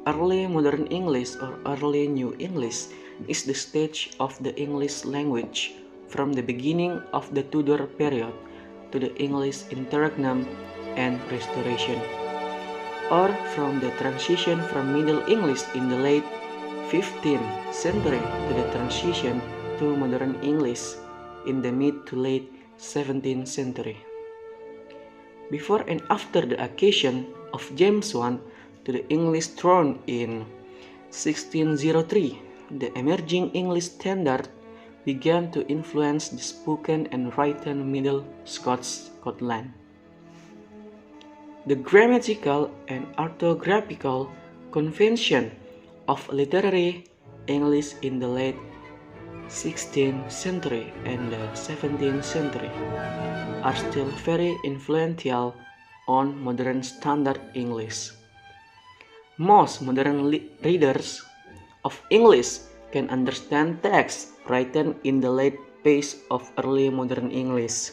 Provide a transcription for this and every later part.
Early Modern English or Early New English is the stage of the English language from the beginning of the Tudor period to the English Interregnum and Restoration, or from the transition from Middle English in the late 15th century to the transition to Modern English in the mid to late 17th century. Before and after the accession of James I to the English throne in 1603, the emerging English standard began to influence the spoken and written Middle Scotland. The grammatical and orthographical convention of literary English in the late 16th century and the 17th century are still very influential on modern standard English. Most modern readers of English can understand texts written in the late phase of early modern English,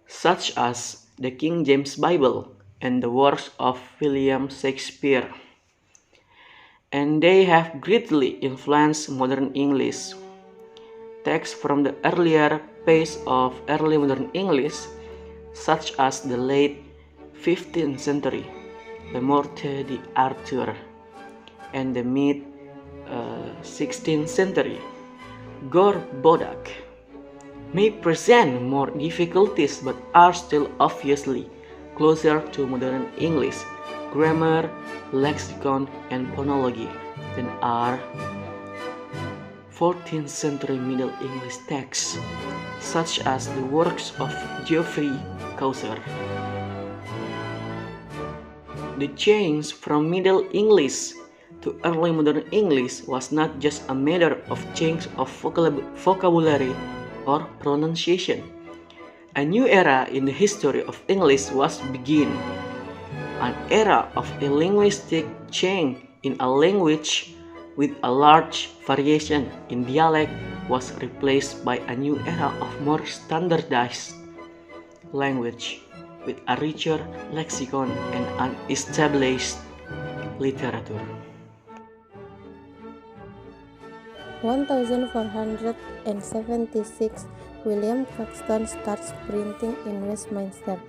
such as the King James Bible and the works of William Shakespeare, and they have greatly influenced modern English. Texts from the earlier phase of early modern English, such as the late 15th century, the Morte d'Arthur, and the mid 16th century, Gore Bodak, may present more difficulties but are still obviously closer to modern English grammar, lexicon, and phonology than are 14th century Middle English texts, such as the works of Geoffrey Chaucer. The change from Middle English to early modern English was not just a matter of change of vocabulary or pronunciation. A new era in the history of English was begun. An era of a linguistic change in a language with a large variation in dialect was replaced by a new era of more standardized language with a richer lexicon and an established literature. 1476, William Caxton starts printing in Westminster.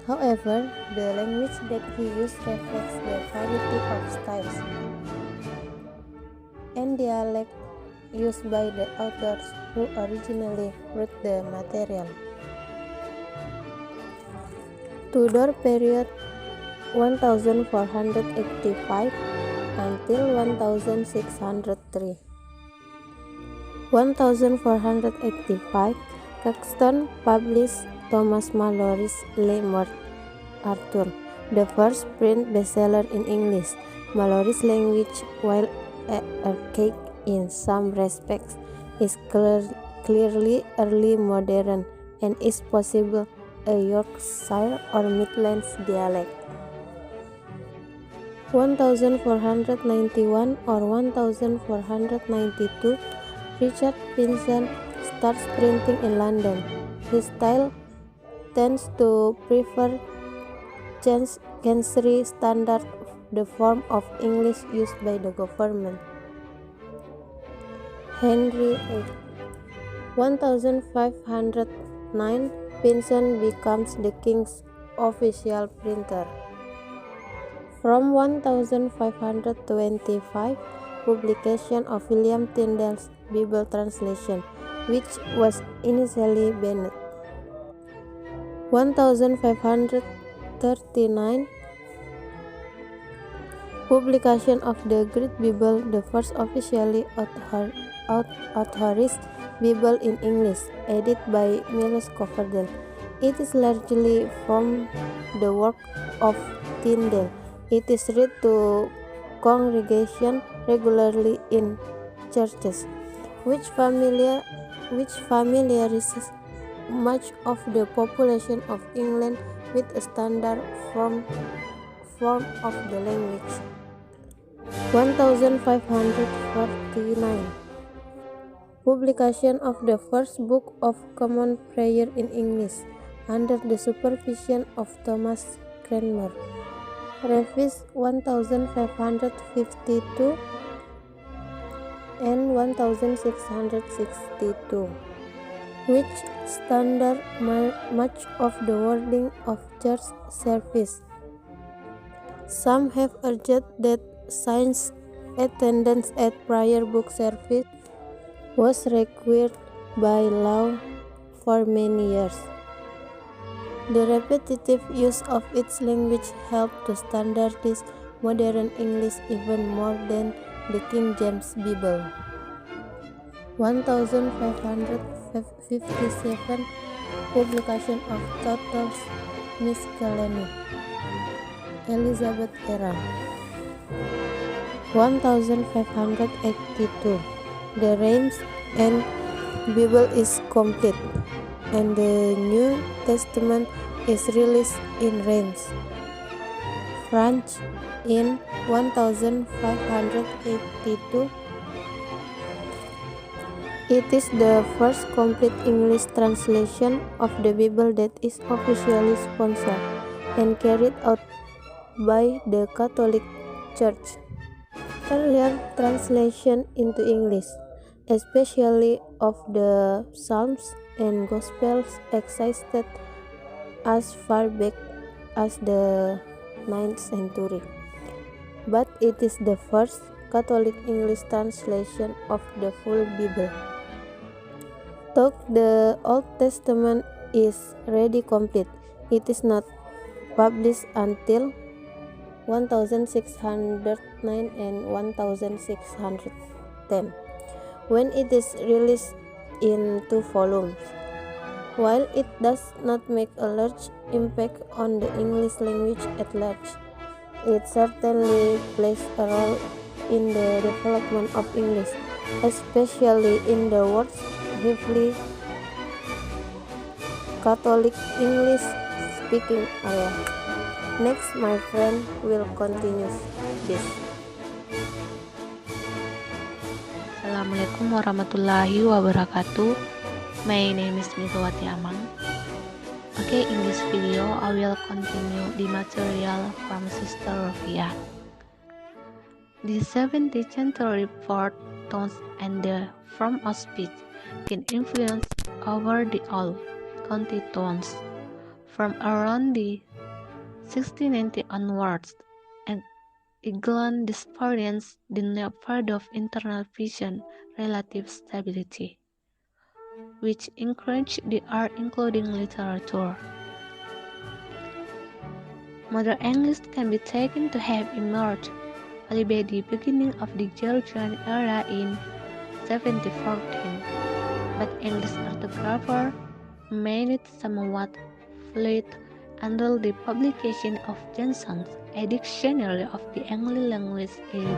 However, the language that he used reflects the variety of styles and dialect used by the authors who originally wrote the material. Tudor period 1485 until 1603. 1485, Caxton published Thomas Malory's Le Morte d'Arthur, the first print bestseller in English. Malory's language, while archaic in some respects, is clearly early modern and is possible a Yorkshire or Midlands dialect. 1491 or 1492, Richard Pinson starts printing in London. His style tends to prefer Chancery standard, the form of English used by the government. Henry VIII. 1509, Pinson becomes the king's official printer. From 1525, publication of William Tyndale's Bible translation, which was initially banned. 1539, publication of the Great Bible, the first officially authorized Bible in English, edited by Miles Coverdale. It is largely from the work of Tyndale. It is read to congregation regularly in churches, which familiarizes much of the population of England with a standard form of the language. 1549, publication of the first Book of Common Prayer in English under the supervision of Thomas Cranmer. Revis 1552 and 1662, which standard much of the wording of church service. Some have urged that since attendance at prayer book service was required by law for many years, the repetitive use of its language helped to standardize modern English even more than the King James Bible. 1557 Publication of Total's Miscellany, Elizabeth era. 1582 The Reims and Bible is complete, and the New Testament is released in Reims, France in 1582. It is the first complete English translation of the Bible that is officially sponsored and carried out by the Catholic Church. Earlier translation into English, especially of the Psalms and Gospels, existed as far back as the 9th century, but it is the first Catholic English translation of the full Bible. Though the Old Testament is already complete, it is not published until 1609 and 1610, when it is released in 2 volumes. While it does not make a large impact on the English language at large, it certainly plays a role in the development of English, especially in the world's heavily Catholic English speaking area. Next, my friend will continue this. Assalamualaikum warahmatullahi wabarakatuh. My name is Megawati Amang. Okay, in this video I will continue the material from Sister Rofi'a. The 17th century port tones and the form of speech can influence over the old county tones from around the 1690 onwards, and England experienced the new period of internal vision, relative stability, which encouraged the art including literature. Modern English can be taken to have emerged only by the beginning of the Georgian era in 1714, but English orthographer made it somewhat fluid until the publication of Johnson's A Dictionary of the English Language in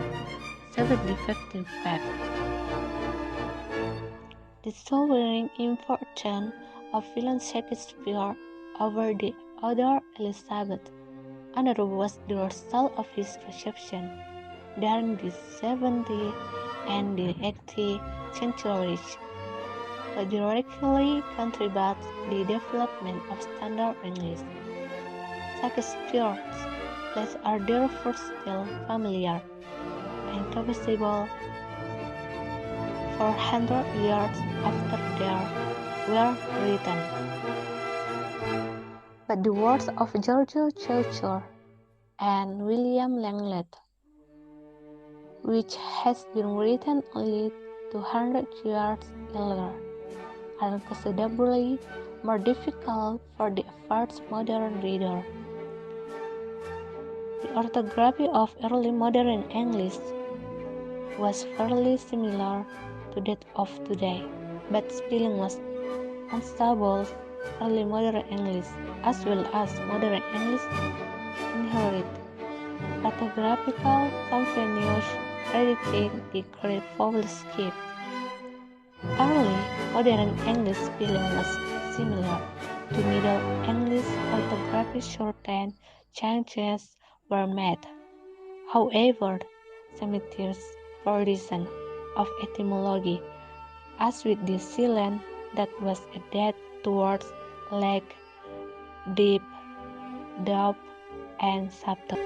1755. The sovereign importance of William Shakespeare over the other Elizabeth, another was the result of his reception during the 17th and the 18th centuries, but directly contributed the development of standard English. Shakespeare's plays are therefore still familiar and comprehensible 400 years after they were written. But the works of George Chaucer and William Langlet, which has been written only 200 years earlier, are considerably more difficult for the average modern reader. The orthography of early modern English was fairly similar to that of today, but spelling was unstable. Early modern English, as well as modern English, inherit orthographical conventions predicting the great vowel shift. Early modern English spelling was similar to Middle English orthography. Certain changes were made. However, some methods for reason of etymology, as with the silent that was added towards leg, deep, dub, and Sabtu.